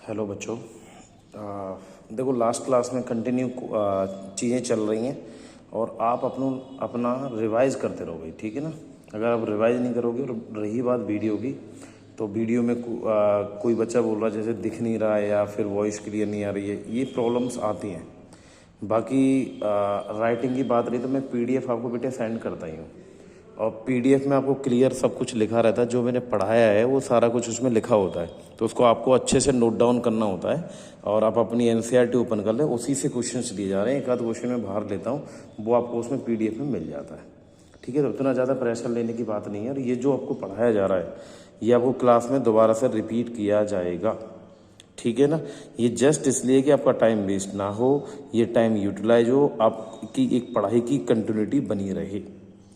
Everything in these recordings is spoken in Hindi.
हेलो बच्चों। देखो लास्ट क्लास में कंटिन्यू चीज़ें चल रही हैं और आप अपना रिवाइज़ करते रहोगे, ठीक है ना। अगर आप रिवाइज़ नहीं करोगे और रही बात वीडियो की, तो वीडियो में कोई बच्चा बोल रहा है जैसे दिख नहीं रहा है या फिर वॉइस क्लियर नहीं आ रही है, ये प्रॉब्लम्स आती हैं। बाकी राइटिंग की बात रही तो मैं पीडीएफ आपको बेटे सेंड करता ही हूँ, और पीडीएफ में आपको क्लियर सब कुछ लिखा रहता है। जो मैंने पढ़ाया है वो सारा कुछ उसमें लिखा होता है, तो उसको आपको अच्छे से नोट डाउन करना होता है। और आप अपनी एनसीईआरटी ओपन कर ले, उसी से क्वेश्चंस दिए जा रहे हैं। एक आध क्वेश्चन मैं बाहर लेता हूँ, वो आपको उसमें पीडीएफ में मिल जाता है, ठीक है। तो उतना ज़्यादा प्रेशर लेने की बात नहीं है। और ये जो आपको पढ़ाया जा रहा है ये आपको क्लास में दोबारा से रिपीट किया जाएगा, ठीक है ना। ये जस्ट इसलिए कि आपका टाइम वेस्ट ना हो, ये टाइम यूटिलाइज हो, आपकी एक पढ़ाई की कंटिन्यूटी बनी रहे।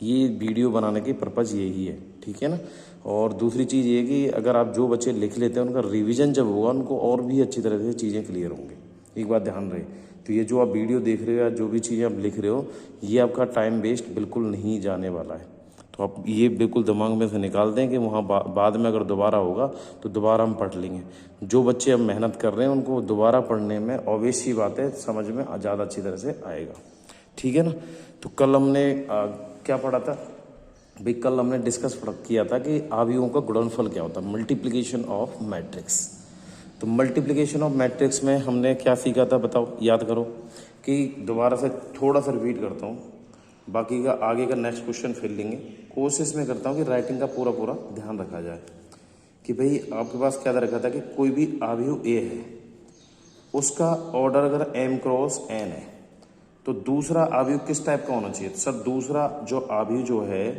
ये वीडियो बनाने की पर्पज़ यही है, ठीक है ना। और दूसरी चीज़ ये कि अगर आप जो बच्चे लिख लेते हैं उनका रिवीजन जब होगा उनको और भी अच्छी तरह से चीज़ें क्लियर होंगी। एक बात ध्यान रहे, तो ये जो आप वीडियो देख रहे हो या जो भी चीज़ें आप लिख रहे हो, ये आपका टाइम वेस्ट बिल्कुल नहीं जाने वाला है। तो आप ये बिल्कुल दिमाग में से निकाल दें कि वहाँ बाद में अगर दोबारा होगा तो दोबारा हम पढ़ लेंगे। जो बच्चे अब मेहनत कर रहे हैं उनको दोबारा पढ़ने में ऑब्वियस सी बात है, समझ में ज़्यादा अच्छी तरह से आएगा, ठीक है ना। तो कल हमने क्या पढ़ा था भाई? कल हमने डिस्कस किया था कि आव्यूहों का गुणनफल क्या होता है, मल्टीप्लिकेशन ऑफ मैट्रिक्स। तो मल्टीप्लिकेशन ऑफ मैट्रिक्स में हमने क्या सीखा था बताओ, याद करो। कि दोबारा से थोड़ा सा रिपीट करता हूँ, बाकी का आगे का नेक्स्ट क्वेश्चन फिर लेंगे। कोशिश में करता हूँ कि राइटिंग का पूरा पूरा ध्यान रखा जाए। कि भाई आपके पास क्या रखा था कि कोई भी आव्यूह ए है, उसका ऑर्डर अगर m क्रॉस n है, तो दूसरा आव्यूह किस टाइप का होना चाहिए? सर दूसरा जो आव्यूह जो है,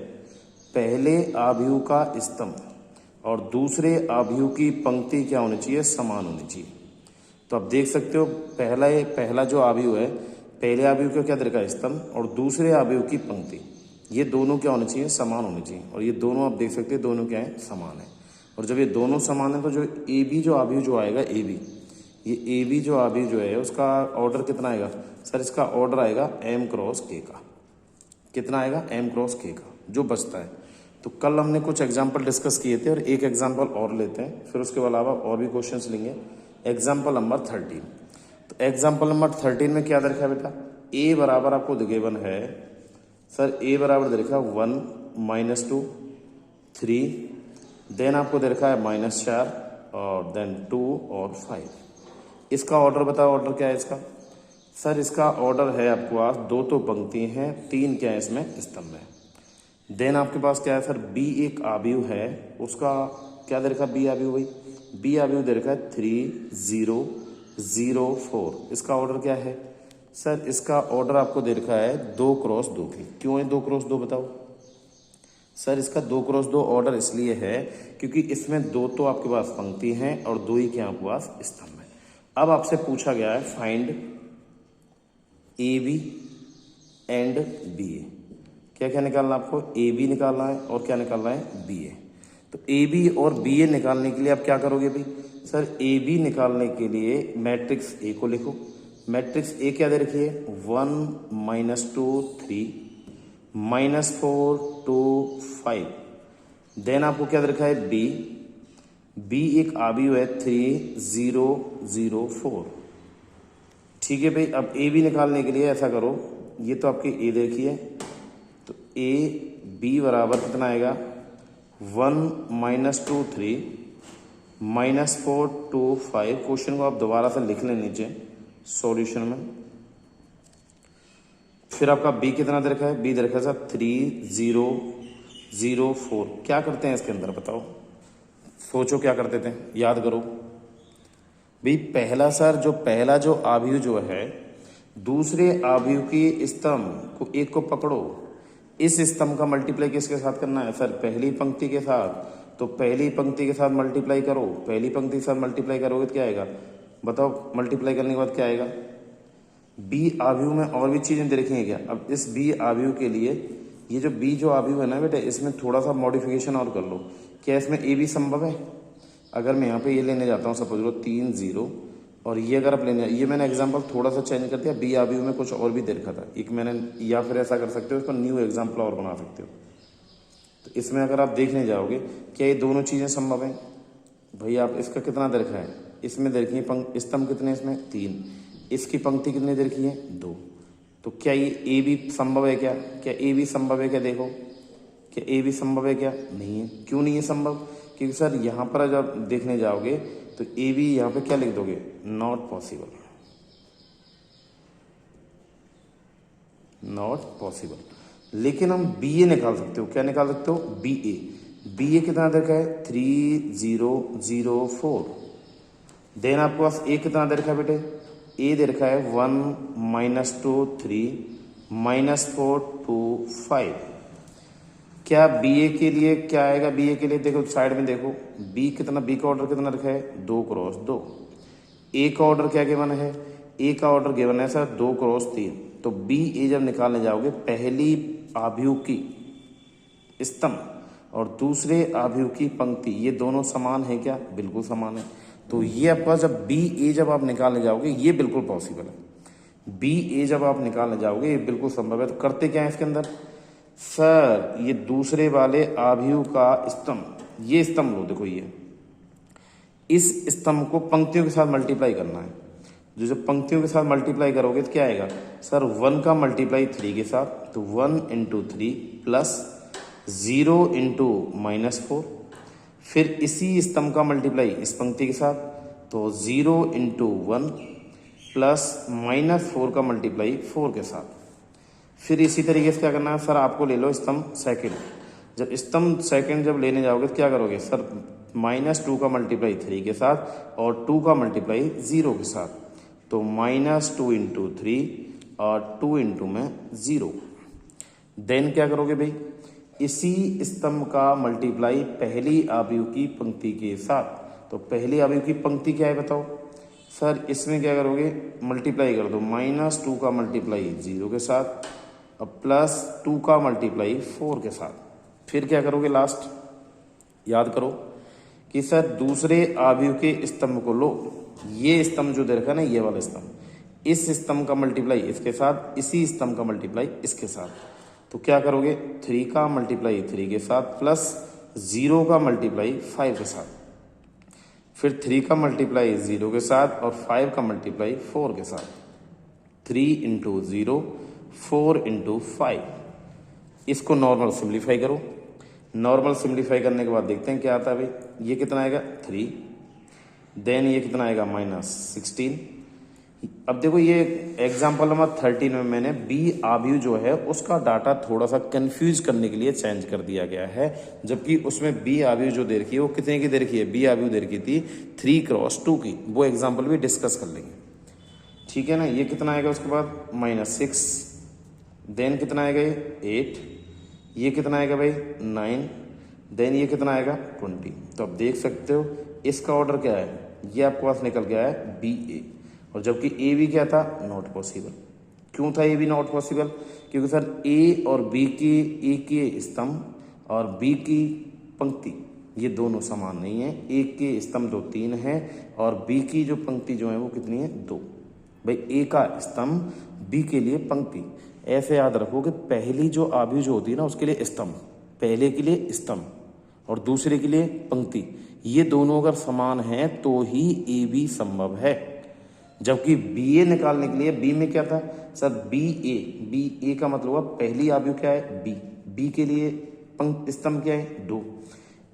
पहले आव्यूह का स्तंभ और दूसरे आव्यूह की पंक्ति क्या होनी चाहिए? समान होनी चाहिए। तो आप देख सकते हो पहला जो आव्यूह है, पहले आव्यूह का क्या दरका है? स्तंभ, और दूसरे आव्यूह की पंक्ति, ये दोनों क्या होने चाहिए? समान होने चाहिए। और ये दोनों आप देख सकते हैं दोनों क्या है? समान है। और जब ये दोनों समान है तो जो ए बी जो आव्यूह जो आएगा ए बी, ये ए बी जो आव्यूह जो है उसका ऑर्डर कितना आएगा? सर इसका ऑर्डर आएगा m क्रॉस k का। कितना आएगा? m क्रॉस k का जो बचता है। तो कल हमने कुछ एग्जाम्पल डिस्कस किए थे और एक एग्जाम्पल और लेते हैं, फिर उसके अलावा और भी क्वेश्चंस लेंगे। Example number 13। तो एग्जाम्पल नंबर 13 में क्या देखा है बेटा? a बराबर आपको गिवन है, सर a बराबर देखा 1 -2 3, देन आपको देखा है -4 और देन 2 और 5। इसका ऑर्डर बताओ, ऑर्डर क्या है इसका? सर इसका ऑर्डर है आपके पास, दो तो पंक्ति हैं, तीन क्या है इसमें? स्तंभ है। देन आपके पास क्या है सर? बी एक आव्यूह है, उसका क्या दे रखा? बी आव्यूह, भाई बी आव्यूह दे रखा है 3 0 0 4। इसका ऑर्डर क्या है? सर इसका ऑर्डर आपको दे रखा है 2 क्रॉस 2 की। क्यों है 2 क्रॉस 2 बताओ? सर इसका 2 क्रॉस 2 ऑर्डर इसलिए है क्योंकि इसमें दो तो आपके पास पंक्ति हैं और दो ही क्या आपके पास? स्तंभ है। अब आपसे पूछा गया है find A B and B A. क्या क्या निकालना आपको? ए बी निकालना है और क्या निकालना है? बी ए। तो ए बी और बी ए निकालने के लिए आप क्या करोगे भाई? सर ए बी निकालने के लिए मैट्रिक्स ए को लिखो। मैट्रिक्स ए क्या दे रखी है? 1 -2 3 -4 2 5। देन आपको क्या दे रखा है? बी। बी एक आव्यूह है 3 0 0 4। ठीक है भाई। अब ए बी निकालने के लिए ऐसा करो, ये तो आपकी ए देखी है, तो ए बी बराबर कितना आएगा? 1 -2 3 -4 2 5। क्वेश्चन को आप दोबारा से लिख लें नीचे सॉल्यूशन में। फिर आपका बी कितना दे रखा है? बी दे रखा है सर 3 0 0 4। क्या करते हैं इसके अंदर बताओ? सोचो क्या करते थे, याद करो भाई। पहला जो आव्यूह जो है, दूसरे आव्यूह की स्तंभ को एक को पकड़ो, इस स्तंभ का मल्टीप्लाई किसके साथ करना है? सर पहली पंक्ति के साथ। तो पहली पंक्ति के साथ मल्टीप्लाई करो, पहली पंक्ति के साथ मल्टीप्लाई करोगे तो क्या आएगा बताओ? मल्टीप्लाई करने के बाद क्या आएगा? बी आव्यूह में और भी चीजें देखेंगे क्या? अब इस बी आव्यूह के लिए ये जो बी जो आव्यूह है ना बेटा, इसमें थोड़ा सा मॉडिफिकेशन और कर लो। क्या इसमें ए बी संभव है? अगर मैं यहाँ पे ये लेने जाता हूँ, सपोज लो 3 0, और ये अगर आप लेने, ये मैंने एग्जांपल थोड़ा सा चेंज कर दिया, बी आव्यूह में कुछ और भी दे रखा था एक मैंने, या फिर ऐसा कर सकते हो इसको न्यू एग्जांपल और बना सकते हो। तो इसमें अगर आप देखने जाओगे क्या ये दोनों चीजें संभव है? भाई आप इसका कितना दे रखा है? इसमें दे रखी है स्तंभ कितने, इसमें 3, इसकी पंक्ति कितनी दे रखी है 2। तो क्या ये ए बी संभव है क्या? क्या ए बी संभव है क्या? देखो, क्या ए बी संभव है क्या? नहीं है। क्यों नहीं है संभव? क्योंकि सर यहाँ पर जब देखने जाओगे तो ए बी यहाँ पे क्या लिख दोगे, नॉट पॉसिबल, नॉट पॉसिबल। लेकिन हम बी ए निकाल सकते हो। क्या निकाल सकते हो? बी ए। बी ए कितना दे रखा है 3004। देन आपके पास ए कितना दे रखा है बेटे? ए दे रखा है 1 -2 3 -4 2 5। क्या बी ए के लिए क्या आएगा? बी ए के लिए देखो साइड में देखो, बी कितना, बी का ऑर्डर कितना रखा है 2 क्रॉस 2। ए का ऑर्डर क्या गिवन है? ए का ऑर्डर गिवन है सर 2 क्रॉस 3। तो बी ए जब निकालने जाओगे, पहली आव्यूह की स्तंभ और दूसरे आव्यूह की पंक्ति, ये दोनों समान है क्या? बिल्कुल समान है। तो ये आपका जब बी ए जब आप निकालने जाओगे, ये बिल्कुल पॉसिबल है। बी ए जब आप निकालने जाओगे, ये बिल्कुल संभव है। तो करते क्या है इसके अंदर? सर ये दूसरे वाले आव्यूह का स्तंभ, ये स्तंभ लो, देखो ये, इस स्तंभ को पंक्तियों के साथ मल्टीप्लाई करना है। जो जब पंक्तियों के साथ मल्टीप्लाई करोगे तो क्या आएगा सर? 1 का मल्टीप्लाई 3 के साथ, तो 1 × 3 प्लस 0 × -4। फिर इसी स्तंभ का मल्टीप्लाई इस पंक्ति के साथ, तो 0 × 1 प्लस -4 का मल्टीप्लाई 4 के साथ। फिर इसी तरीके से क्या करना है सर? आपको ले लो स्तंभ सेकंड। जब स्तंभ सेकंड जब लेने जाओगे तो क्या करोगे सर? -2 का मल्टीप्लाई 3 के साथ और 2 का मल्टीप्लाई 0 के साथ, तो -2 × 3 और 2 × 0। देन क्या करोगे भाई? इसी स्तंभ का मल्टीप्लाई पहली आव्यूह की पंक्ति के साथ। तो पहली आव्यूह की पंक्ति क्या है बताओ सर? इसमें क्या करोगे? मल्टीप्लाई कर दो, -2 का मल्टीप्लाई 0 के साथ और +2 का मल्टीप्लाई 4 के साथ। फिर क्या करोगे? लास्ट याद करो कि सर दूसरे आव्यूह के स्तंभ को लो, ये स्तंभ जो दे रखा है ना, ये वाला स्तंभ, इस स्तंभ का मल्टीप्लाई इसके साथ, इसी स्तंभ का मल्टीप्लाई इसके साथ। तो क्या करोगे? 3 का मल्टीप्लाई 3 के साथ प्लस 0 का मल्टीप्लाई 5 के साथ, फिर 3 का मल्टीप्लाई 0 के साथ और 5 का मल्टीप्लाई 4 के साथ। 3 × 0 4 × 5। इसको नॉर्मल सिंप्लीफाई करो। नॉर्मल सिंप्लीफाई करने के बाद देखते हैं क्या आता है भाई। ये कितना आएगा 3, देन ये कितना आएगा -16। अब देखो ये एग्जाम्पल नंबर 13 में मैंने बी आव्यूह जो है उसका डाटा थोड़ा सा कंफ्यूज करने के लिए चेंज कर दिया गया है, जबकि उसमें बी आव्यूह जो दे रखी है वो कितने की दे रखी है? बी आव्यूह दे रखी थी 3 × 2 की। वो एग्जाम्पल भी डिस्कस कर लेंगे, ठीक है ना। ये कितना आएगा उसके बाद -6, देन कितना आएगा ये 8, ये कितना आएगा भाई 9, देन ये कितना आएगा 20। तो आप देख सकते हो इसका ऑर्डर क्या है, ये आपके पास निकल गया है बी ए। और जबकि ए बी क्या था? Not possible. क्यों था ए बी नॉट पॉसिबल? क्योंकि सर ए और बी की, ए के स्तंभ और बी की पंक्ति ये दोनों समान नहीं है। ए के स्तंभ जो 3 है और बी की जो पंक्ति जो है वो कितनी है 2। भाई ए का स्तंभ, बी के लिए पंक्ति। ऐसे याद रखो कि पहली जो आव्यूह जो होती है ना उसके लिए स्तंभ, पहले के लिए स्तंभ और दूसरे के लिए पंक्ति, ये दोनों अगर समान हैं तो ही ए बी संभव है। जबकि बी ए निकालने के लिए बी में क्या था सर? बी ए का मतलब हुआ पहली आव्यूह क्या है? बी। बी के लिए स्तंभ क्या है? 2।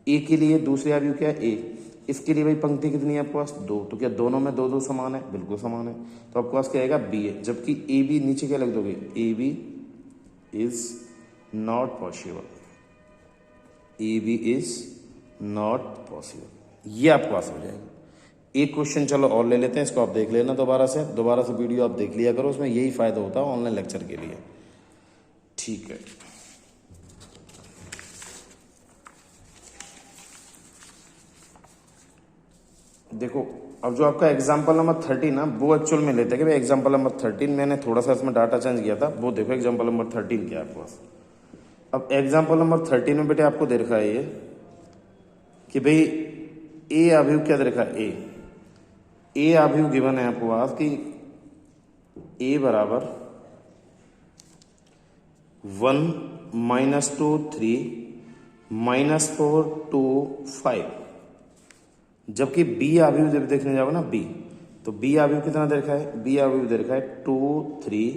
ए के लिए दूसरी आव्यूह क्या है? ए। इसके लिए भाई पंक्ति कितनी है आपके पास? 2। तो क्या दोनों में 2 2 समान है? बिल्कुल समान है। तो आपके पास क्या आएगा? B A. जबकि ए बी नीचे क्या लिख दोगे? A B is not possible, A B is not possible. ये आपके पास हो जाएगा। एक क्वेश्चन चलो और ले लेते हैं, इसको आप देख लेना दोबारा से वीडियो आप देख लिया करो, उसमें यही फायदा होता है ऑनलाइन लेक्चर के लिए, ठीक है। देखो अब जो आपका एग्जाम्पल नंबर 13 ना, वो एक्चुअल में लेते हैं कि भाई एग्जाम्पल नंबर 13 मैंने थोड़ा सा इसमें डाटा चेंज किया था, वो देखो एग्जाम्पल नंबर 13 क्या है आपके पास। अब एग्जाम्पल नंबर 13 में बेटे आपको दे रखा है ये कि भाई ए आव्यूह क्या दे रखा है? ए आव्यूह गिवन है आपको पास कि ए बराबर 1 -2 3 -4 2 5। जबकि बी अवयव जब देखने जाओगे ना बी, तो बी अवयव कितना दे रखा है, बी अवयव दे रखा है 2 3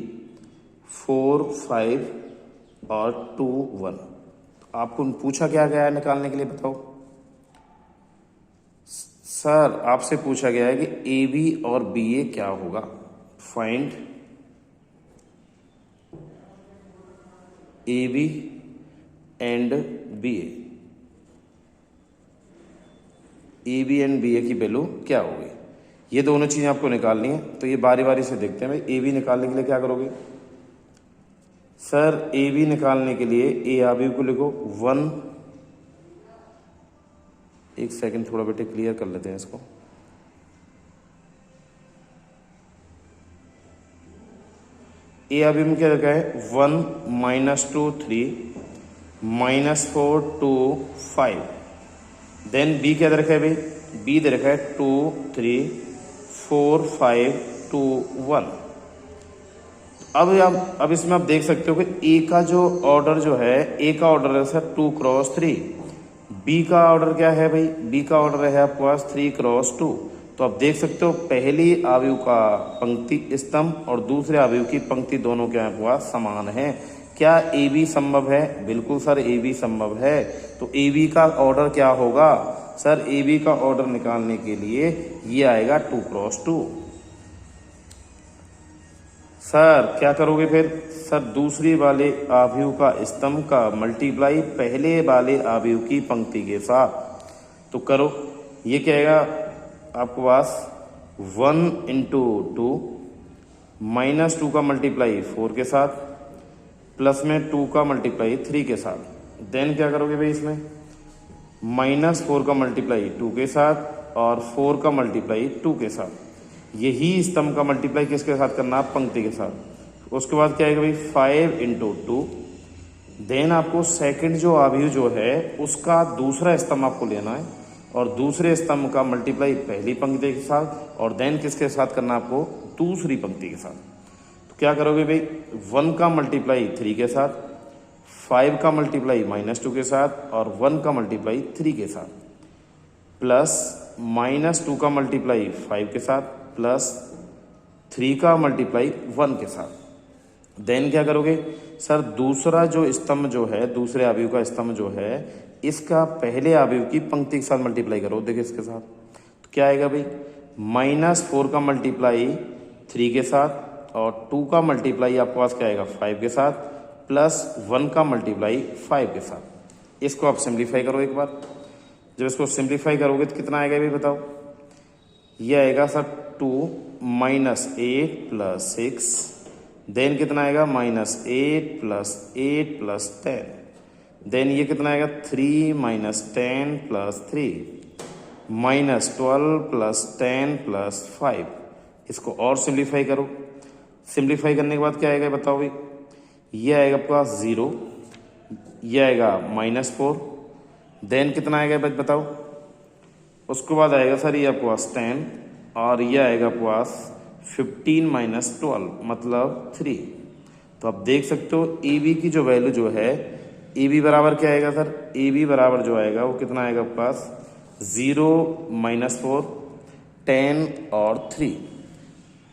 4 5 और 2 1। आपको पूछा क्या गया है निकालने के लिए, बताओ सर। आपसे पूछा गया है कि ए बी और बी ए क्या होगा। Find A B and B B and B A की वैल्यू क्या होगी। ये दोनों चीजें आपको निकालनी है। तो ये बारी बारी से देखते हैं भाई। ए बी निकालने के लिए क्या करोगे सर, ए बी निकालने के लिए ए अवयव को लिखो 1। एक सेकंड थोड़ा बेटे क्लियर कर लेते हैं इसको। ए अवयव में क्या रखा है 1 -2 3 -4 2 5। देन बी क्या दे रखा है भाई, बी दे रखा है 2 3 4 5 2 1। अब इसमें आप देख सकते हो कि ए का जो ऑर्डर जो है, ए का ऑर्डर है सर 2 क्रॉस 3। बी का ऑर्डर क्या है भाई, बी का ऑर्डर है आपके पास 3 क्रॉस 2। तो आप देख सकते हो पहली अवयव का पंक्ति स्तंभ और दूसरे अवयव की पंक्ति दोनों क्या है पास समान है। क्या ए बी संभव है, बिल्कुल सर ए बी संभव है। तो ए बी का ऑर्डर क्या होगा सर, ए बी का ऑर्डर निकालने के लिए ये आएगा 2 क्रॉस 2। सर क्या करोगे फिर सर, दूसरी वाले अवयव का स्तंभ का मल्टीप्लाई पहले वाले अवयव की पंक्ति के साथ। तो करो, ये क्या आएगा आपके पास 1 × 2 -2 का मल्टीप्लाई 4 के साथ प्लस में 2 का मल्टीप्लाई 3 के साथ। देन क्या करोगे भाई इसमें -4 का मल्टीप्लाई 2 के साथ और 4 का मल्टीप्लाई 2 के साथ। यही स्तंभ का मल्टीप्लाई किसके साथ करना, पंक्ति के साथ। उसके बाद क्या आएगा भाई 5 × 2। देन आपको सेकंड जो अवयव जो है उसका दूसरा स्तंभ आपको लेना है और दूसरे स्तंभ का मल्टीप्लाई पहली पंक्ति के साथ और देन किसके साथ करना आपको, दूसरी पंक्ति के साथ। तो क्या करोगे भाई 1 का मल्टीप्लाई 3 के साथ, 5 का मल्टीप्लाई -2 के साथ और 1 का मल्टीप्लाई 3 के साथ प्लस -2 का मल्टीप्लाई 5 के साथ प्लस 3 का मल्टीप्लाई 1 के साथ। देन क्या करोगे सर, दूसरा जो स्तंभ जो है, दूसरे अवयव का स्तंभ जो है, इसका पहले अवयव की पंक्ति के साथ मल्टीप्लाई करो। देखिए इसके साथ तो क्या आएगा भाई -4 का मल्टीप्लाई 3 के साथ और 2 का मल्टीप्लाई आपके पास क्या आएगा 5 के साथ प्लस 1 का मल्टीप्लाई 5 के साथ। इसको आप सिंप्लीफाई करो एक बार। जब इसको सिंप्लीफाई करोगे तो कितना आएगा भाई बताओ, ये आएगा सर 2 -8 + 6। देन कितना आएगा -8 + 8 + 10। देन ये कितना आएगा 3 - 10 + 3 -12 + 10 + 5। इसको और सिंप्लीफाई करो। सिंप्लीफाई करने के बाद क्या आएगा बताओ भाई, ये आएगा आपके पास 0, ये आएगा -4। देन कितना आएगा भाई बताओ, उसके बाद आएगा सर ये आपके पास 10 और ये आएगा आपके पास 15 - 12 मतलब 3। तो आप देख सकते हो ए बी की जो वैल्यू जो है, ए बी बराबर क्या आएगा सर, ए बी बराबर जो आएगा वो कितना आएगा आपके पास 0 -4 10 और 3।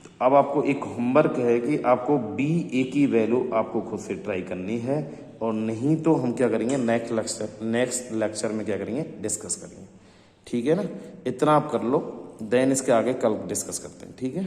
तो अब आपको एक होमवर्क है कि आपको बी ए की वैल्यू आपको खुद से ट्राई करनी है और नहीं तो हम क्या करेंगे नेक्स्ट लेक्चर में क्या करेंगे डिस्कस करेंगे। ठीक है ना, इतना आप कर लो, देन इसके आगे कल डिस्कस करते हैं। ठीक है।